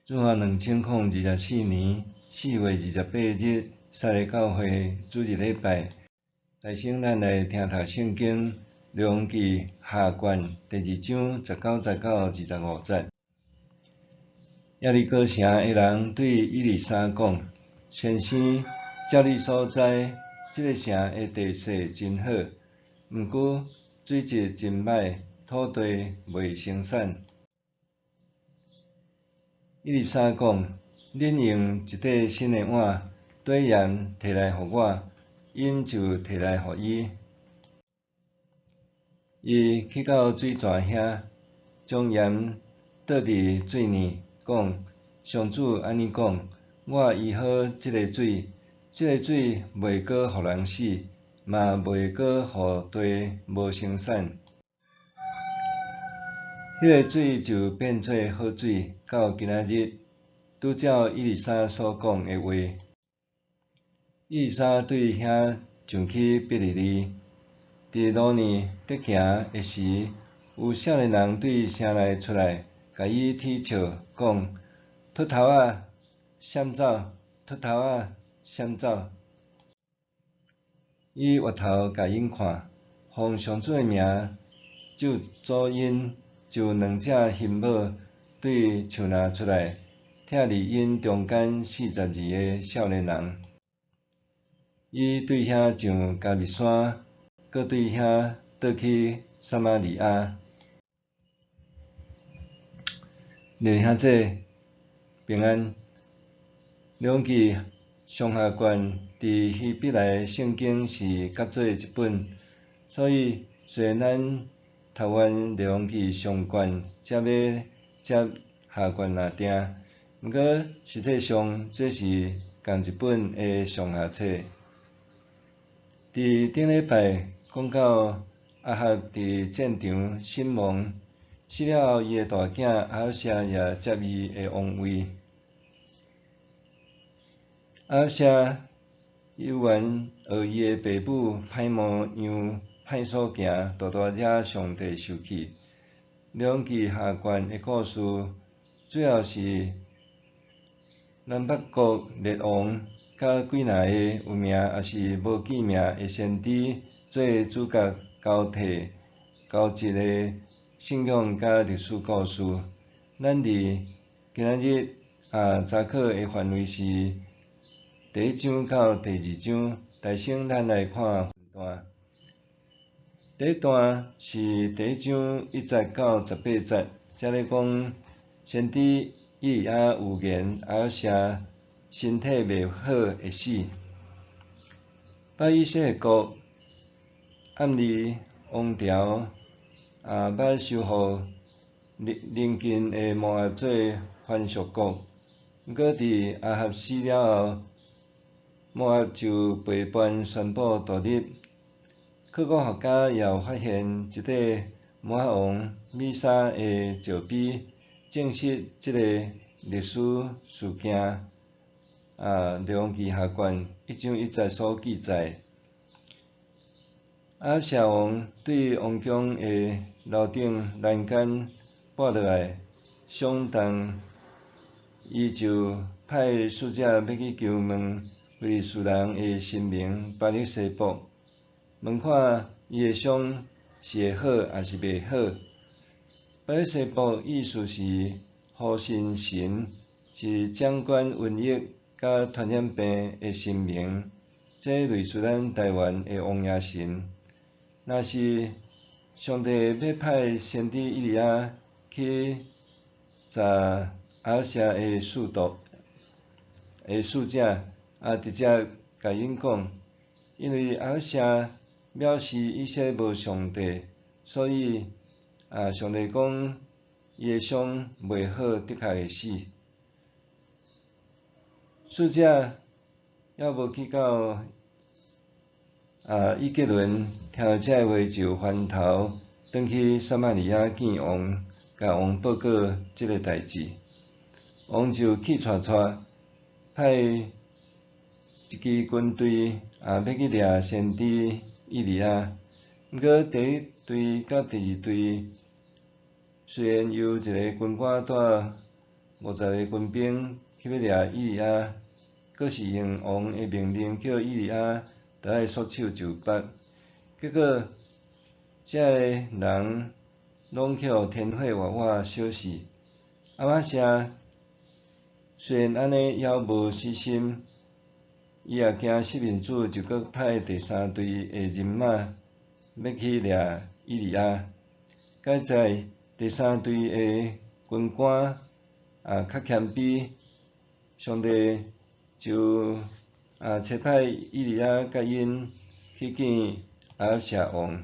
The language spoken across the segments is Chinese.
主后2024年4月28日，撒个教会主日礼拜，大省咱来听读圣经《列王记》下卷第2章19节到25节。耶利哥城的人对以利沙讲：“先生，照你所知，这个城的地势真好，毋过水质真歹，土地袂生产。”以利沙讲：“恁用一块新的碗，砥盐摕来互我，因就摕来互伊。伊去到水泉遐，将盐倒伫水里，讲：上主安尼讲，我医好即个水，即个水袂阁互人死，嘛袂阁互地无生产。迄个水就变做好水，到今仔日，拄照以利沙所讲的话。以利沙对遐上去伯利利。伫路呢得行的时，有少年人对城内出来，甲伊踢笑，讲：秃头仔，闪走！秃头仔，闪走！伊回头甲因看，奉上主的名咒诅因，就2只牝猫对树林出来，拆伫因中间42个少年人。伊对遐上加密山，搁对遐倒去撒玛利亚。弟兄姊平安。列王记上下卷伫希伯来圣经是合做一本，所以虽然咱读完列王记上卷，才要接下卷若定，毋过实际上这是同一本的上下册。伫顶礼拜讲到亚哈伫战场身亡，死了后，伊的大囝亚哈谢也接伊的王位。亚哈谢有缘学伊的爸母歹模样歹所行，大大惹上帝生气。列王记下卷的故事，主要是南北国列王甲几若个有名也是无记名的先知做主角交织的信仰甲历史故事。咱伫今仔日查考的范围是第1章到第2章，大省咱来看分段。第一段是第1章1节到18节，这咧讲先知以利亚有言亚哈谢身体袂好会死。巴以色国暗利王朝捌收复邻近的摩押做藩属国，毋过伫亚哈死了后，摩押就背叛宣布独立。考古学家也有发现一块摩押王米沙的石碑，证实即个历史事件。列王记下卷1章1节所记载。亚哈谢王对王宫的楼顶栏杆跋落来，伤重，伊就派使者要去求问非利士人的神明巴力西卜，问看伊的伤是会好还是袂好。巴力西卜意思是护身神，是掌管瘟疫甲传染病的神明，这类似咱台湾的王爷神。若是上帝要派先知以利亚去查亚哈谢的使者，直接甲因讲，因为亚哈谢藐视以色列无上帝，所以上帝讲伊的伤袂好，的确会死。使者还无去到以吉伦，听到这话就翻头转去撒玛利亚见王，甲王报告即个代志。王就气喘喘，派一支军队要去掠先知以利亚。毋过第1队甲第2队虽然由一个军官带50个军兵去要掠以利亚，阁是用王的命令叫以利亚着爱束手就缚。结果，遮个人拢去互天火活活烧死。亚玛谢虽然安尼，犹无死心，伊也惊失面子，就阁派第三队的人马要去掠以利亚。该在第三队的军官较谦卑，上帝就差派以利亚甲因去见亚哈谢王。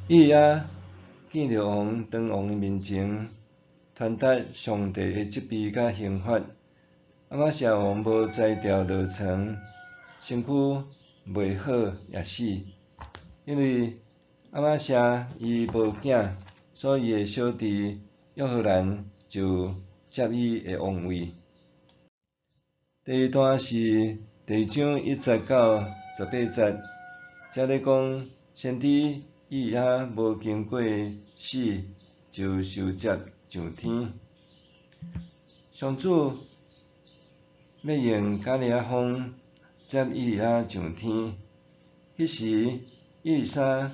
以利亚见着王，当王的面前传达上帝的责备甲刑罚。亚玛谢王无摘掉罗床，身躯袂好也死，因为亚玛谢伊无囝，所以伊的小弟约荷兰就接伊的王位。第二段是第2章1节到18节，遮咧讲先知以利亚无经过死就受接上天。上主要用加利亚风接以利亚上天。迄时，以利沙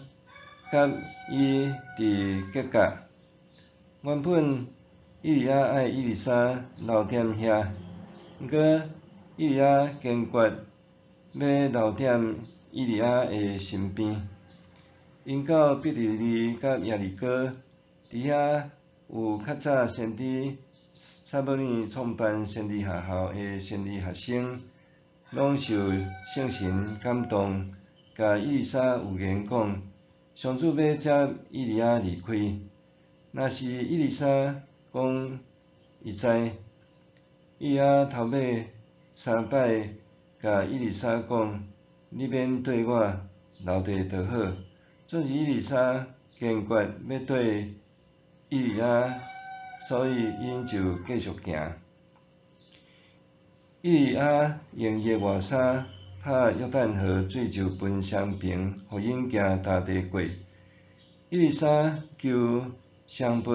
甲伊伫吉甲。原本以利亚爱以利沙留踮遐，毋过以利亚坚决要留踮以利亚的身边。因到毕利利甲耶利哥，伫遐有较早先知撒母耳创办先知学校的先知学生，拢受圣神感动，甲以利沙有言讲，上主要接以利亚离开。若是以利沙讲伊知，以利亚头尾3摆甲以利沙讲，你免对我留地就好。总是以利沙坚决要对以利亚，所以因就继续行。以利亚用伊的外衫拍约旦河，水就分双平，互因行大地过。以利沙求上帝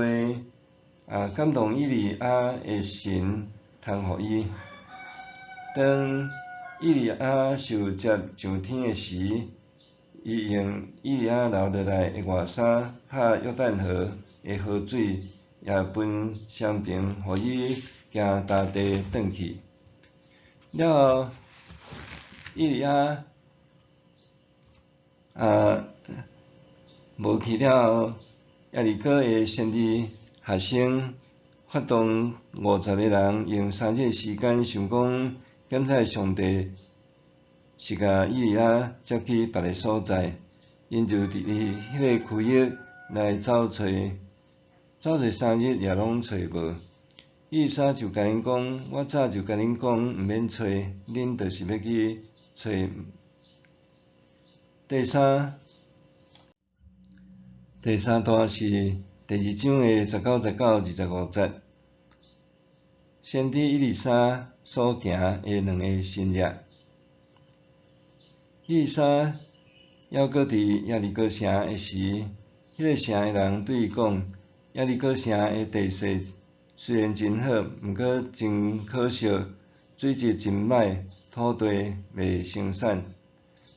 感动以利亚的神，通互伊。当以利亚受接上天的时，伊用以利亚留落来的外衫拍约旦河的河水，也分双平，互伊行大地转去。了后，以利亚无去了后，耶利哥的先知学生发动50个人，用3日时间想讲检测上帝是甲以利亚接去别个所在，因就伫迄个区域来找找3日也拢找无。以利沙就甲因讲，我早就甲恁讲，毋免找，恁就是要去找。第三段是第2章的19节到25节，先知以利沙所行的2个新约。以利沙还阁伫耶利哥城的时，迄个城的人对伊讲，耶利哥城的地势虽然真好，毋过真可惜，水质真歹，土地袂生产。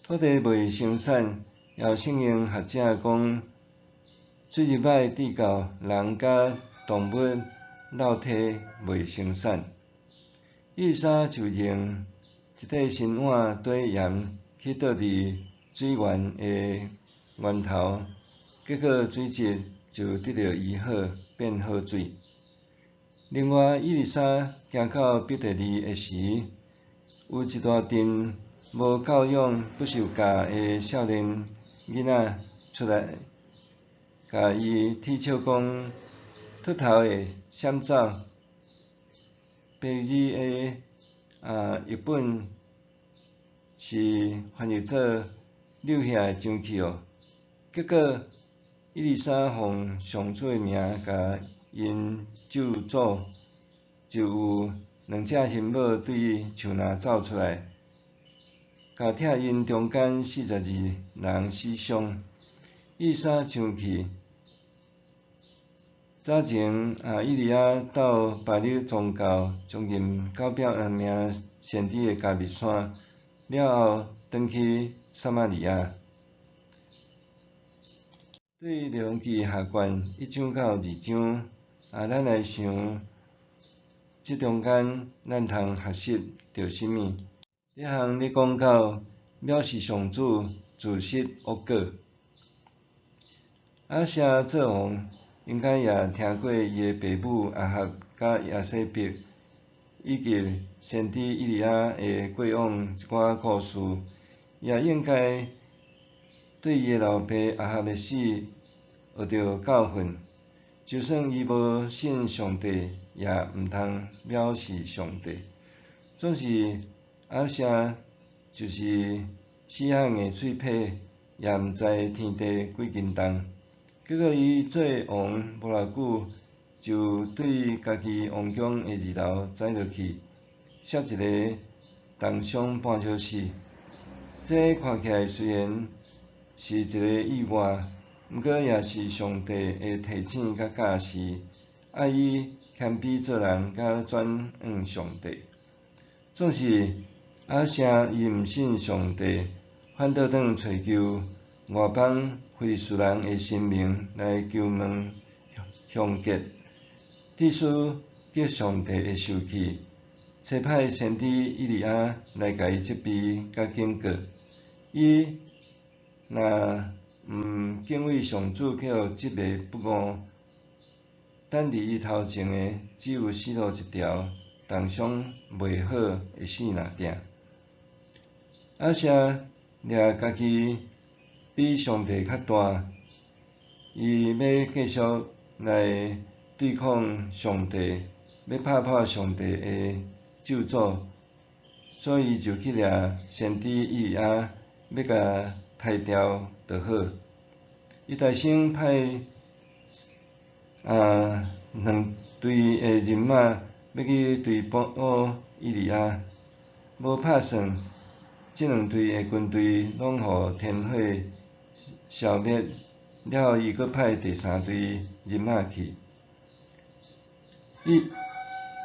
土地袂生产，也有圣经学者讲，水质歹致到人甲动物肉体袂生产。以利沙就用一块新碗兑盐去倒伫水源的源头，结果水质就得到医好，变好水。另外，以利沙行到毕第利的时，有一大群无教养、不受教的少年囡仔出来，甲伊踢笑讲，秃头的闪走。白字的译本是翻译做溜遐上去哦。结果，以利沙奉上主的名甲因咒诅，就有2只牝猫对伊树林走出来，甲拆因中间42人死伤。以利沙上去，早前以利亚到巴勒宗教将近900名先知的加密山了后，转去撒玛利亚。对利未记下卷1章到2章，咱来想，即中间咱通学习着啥物？一项咧讲到藐视上主，自食恶果。亚舍做王，应该也听过伊的爸母亚哈甲耶洗别，以及先知以利亚的过往一寡故事，也应该对伊的老爸亚哈的死学着教训。就算伊无信上帝，也毋通藐视上帝。总是亚舍就是死汉的喙皮，也毋知天地几斤重。结果伊做王无偌久，就对家己王宫的二楼栽落去，摔一个重伤半小时。这看起来虽然是一个意外，毋过也是上帝的提醒甲教示，爱伊谦卑做人，甲转向上帝。总是亚舍伊毋信上帝，反倒转找求外邦非利士人的神明来求问凶吉，致使激上帝的生气，差派先知以利亚来甲伊责备甲警告。伊若毋敬畏上主，却互执迷不悟，等伫伊头前的只有死路一条，重伤袂好会死若定。亚舍掠家己比上帝较大，伊要继续来对抗上帝，要拍破上帝的咒诅，所以就去掠先知以利亚，要甲杀掉就好。伊大声派2队的人马要去追捕以利亚，无拍算，即2队的军队拢互天火烧灭，了后伊阁派第3队人马去。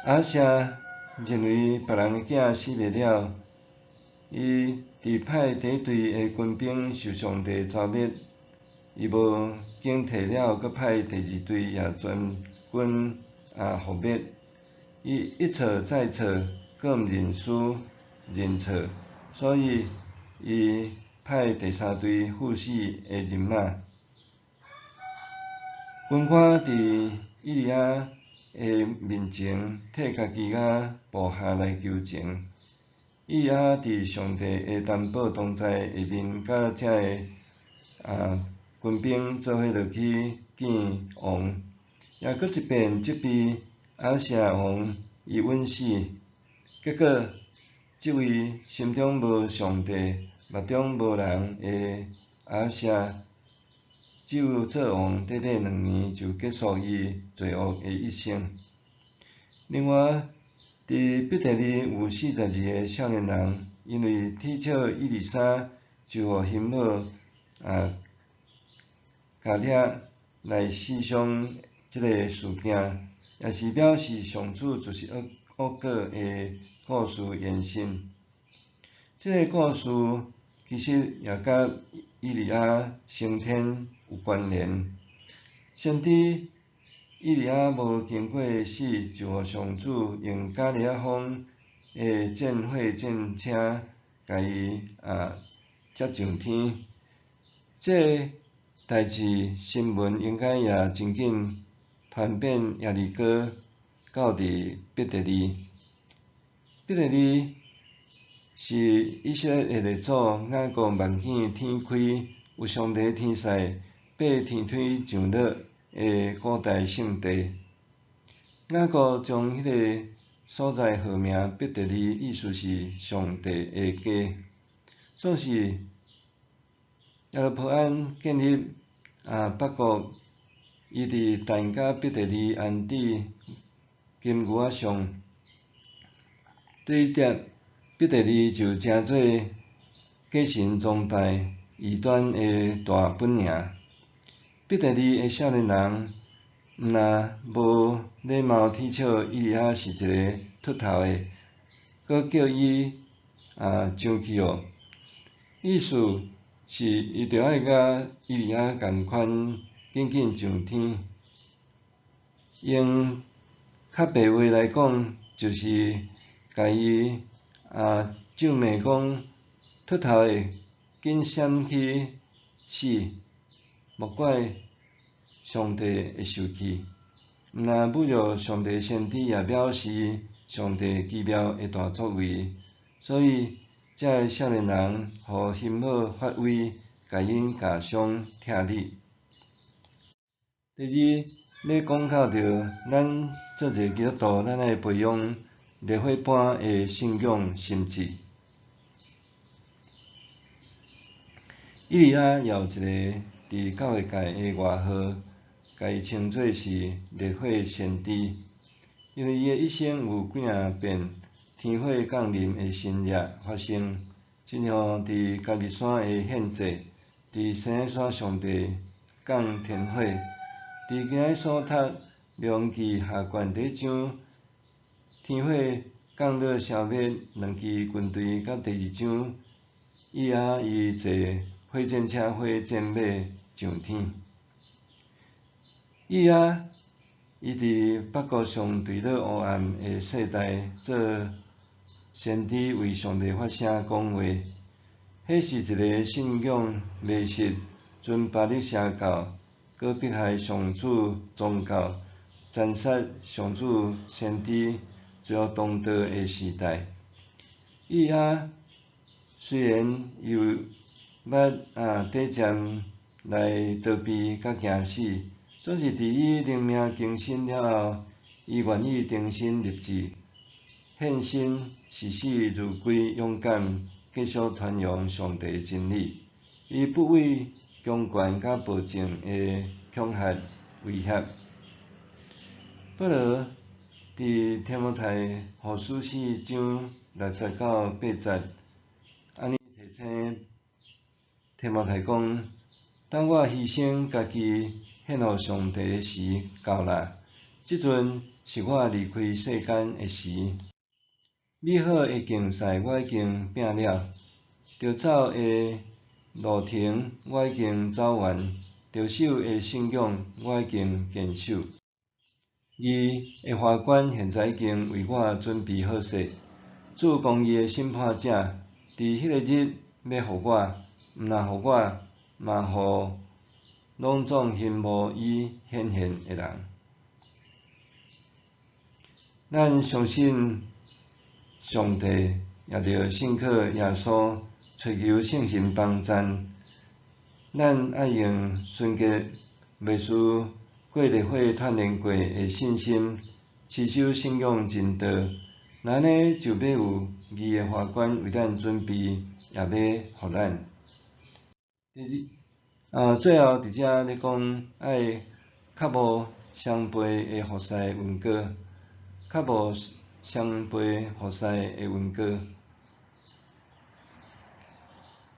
亚舍认为别人的囝死袂了，伊伫派第1队的军兵受上帝召灭，伊无警惕了，阁派第2队也全军覆灭。伊一错再错，阁毋认输认错，所以伊派第3队副死的人马。军官伫以利亚的面前替家己甲部下来求情。以利亚伫上帝的担保同在下面，甲遮个军兵做伙落去见王，也阁一遍责备亚舍王伊冤死。结果，即位心中无上帝、目中无人的亚舍，只有做王短短2年，就结束伊罪恶的一生。另外，伫伯特利有42个少年人，因为铁笑伊丽莎，就互辛母加掠来死伤即个事件，也是表示上主就是恶果的故事延伸。即个故事其实也甲以利亚升天有关联。先知以利亚无经过死，就互上主用加利亚风的战火战车，甲伊接上天。这代志新闻应该也真紧传遍耶利哥，到伫伯特利。伯特利是以色列列祖雅各梦见天开，有上帝天使爬天梯上落的古代圣地。雅各将迄个所在号名伯特利，意思是上帝的家。总是亚罗波安建立北国，伊伫但甲伯特利安置金牛仔上，对着伯特利就成做假神崇拜异端的大本营。伯特利的少年人若无礼貌踢笑伊利亚是一个秃头的，搁叫伊上去哦。意思是伊着爱甲伊利亚共款紧紧上天。用较白话来讲，就是甲伊咒骂讲秃头的紧闪去死，莫怪上帝会受气。毋但侮辱上帝先知，也表示上帝奇妙的大作为。所以，遮个少年人互心好发威，甲因加伤拆你。第二，要讲到着咱做一个基督徒，咱爱培养烈火般的信仰心志。伊利亚也有一个伫教会界的外号，甲伊称作是烈火先知，因为伊的一生有几遍天火降临的新约发生，亲像伫加密山的献祭，伫西奈山上帝降天火，伫基奈所塔两记下悬第一章，天火降落消灭两支军队，甲第二章伊坐火箭车火箭马上天。伊伫北国上坠落黑暗的世代做先知，为上帝发声讲话。迄是一个信仰迷失、尊巴力邪教，搁迫害上主宗教、斩杀上主先知，最后动荡的时代。伊虽然有捌短暂来逃避甲惊死，总是伫伊灵命更新了后，伊愿意重新立志，献身视死如归，勇敢继续传扬上帝的真理。伊不畏强权甲暴政的恐吓威胁。保罗伫提摩太后书4章60到80，安尼提醒提摩太讲：当我牺牲家己献互上帝的时到啦，即阵是我离开世间的时。美好的竞赛我已经拼了，着走的路程我已经走完，着守的信仰我已经坚守。义的法官现在已经为我准备好势，主公义的审判者伫迄个日要互我，毋但互我，嘛互拢总恨无伊显现的人。咱相信上帝，也着信靠耶稣，寻求圣神帮赞。咱爱用纯洁袂输过烈火锻炼过的信心，持守信仰真道。安尼就要有义的法官为咱准备，也要互咱。最后伫遮咧讲，爱较无双倍的服侍恩膏，较无双倍服侍的恩膏。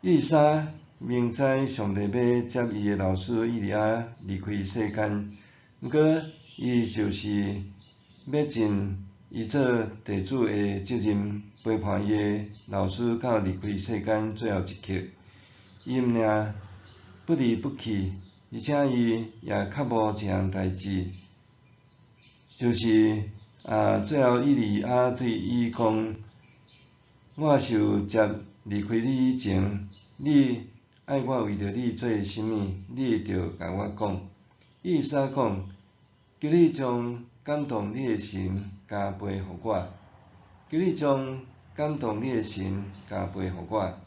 伊丽莎明知上帝要接伊的老师伊利亚离开世间，毋过伊就是要尽伊做弟子的责任，陪伴伊的老师到离开世间最后一刻。伊毋仅不离不弃，而且伊也较无一项代志，就是最后伊利亚对伊讲：我是有接离开你以前，你爱我为着你做甚物，你着甲我讲。伊丽莎讲：求你将感动你的神加倍互我，求你将感动你的神加倍互我。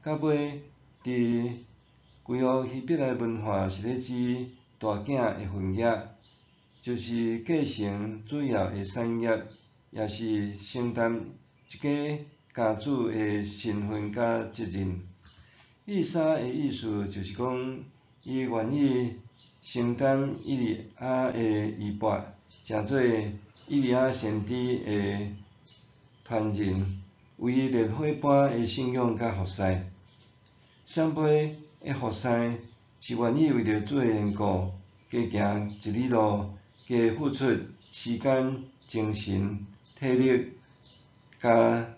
加倍伫规个希伯来文化是咧指大囝的婚约，就是继承主要的产业，也是承担一个家主的身份甲责任。伊丽莎的意思就是讲，伊愿意承担伊利亚的衣钵，成做伊利亚先知的传人，为烈火般的信仰甲服侍。双倍的服侍是愿意为着主的缘故，加行一里路，加付出时间、精神、体力，加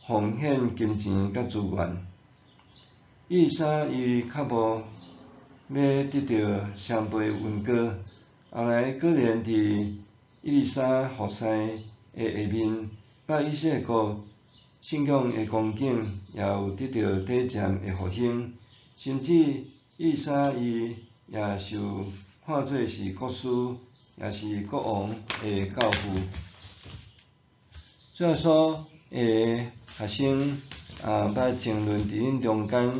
奉献金钱甲资源。伊丽莎伊较无要得到双倍恩果，后来果然伫伊丽莎服侍的下面，百以色列国信仰的光景也有得到短暂的复兴，甚至伊丽莎伊也受看做是国师，也是国王的教父。最后所学生捌争论伫因中间，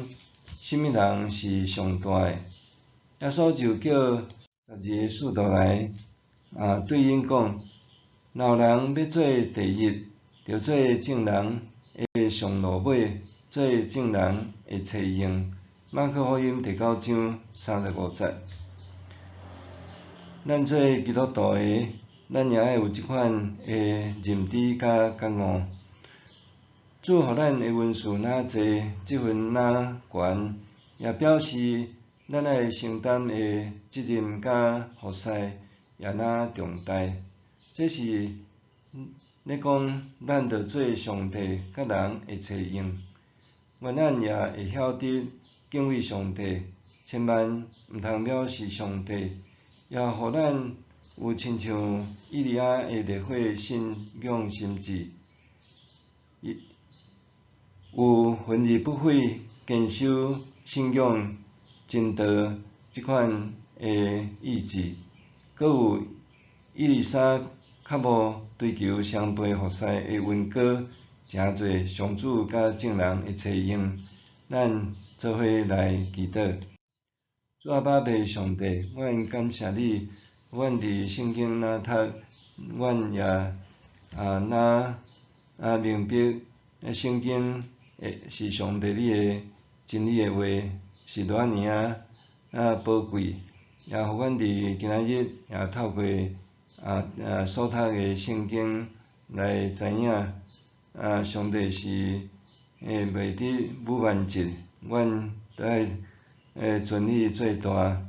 什么人是上大的？耶稣就叫12个使徒来对因讲，若有人要做第一，就做证人的上路尾，做证人的车用。马可福音第9章35节。咱做基督徒的，咱也爱有即款的认知甲觉悟。主互咱的恩赐哪济，即份哪悬，也表示咱爱承担的责任甲服侍也哪重大。这是咧讲，咱着做上帝甲人的车用。愿咱也会晓得敬畏上帝，千万毋通藐视上帝，也互咱有亲像以利亚的烈火信仰心志，有焚而不毁、坚守信仰真道即款的意志，阁有以利沙较无追求双倍服侍的恩果，诚侪上主甲证人的车用，咱做伙来祈祷。主阿爸父上帝，阮感谢你，阮伫圣经若读，阮也若明白圣经是上帝你的真理的话，是偌尔宝贵，也互阮伫今仔日也透过所读的圣经来知影上帝是袂得武万疾，阮着爱尊你做大，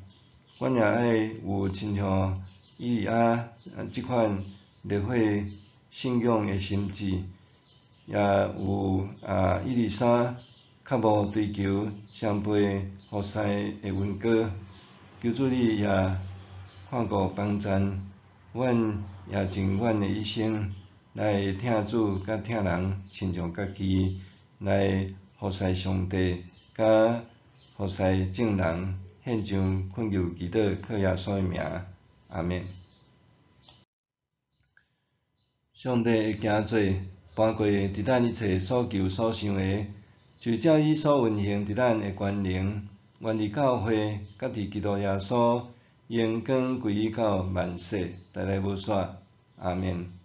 阮也爱有亲像以利亚即款烈火信仰的心志，也有以利沙较无追求双倍服侍的恩果。求主你也看顾帮赞，阮也尽阮的一生来听主甲听人，亲像家己来服侍上帝，甲服侍证人，献上恳求祈祷，靠耶稣的名，阿免。上帝会行做，搬过伫咱一切所求所想的，就照伊所运行伫咱的权能，愿伫教会，甲伫基督耶稣，荣光归于到万世，代代无煞，阿免。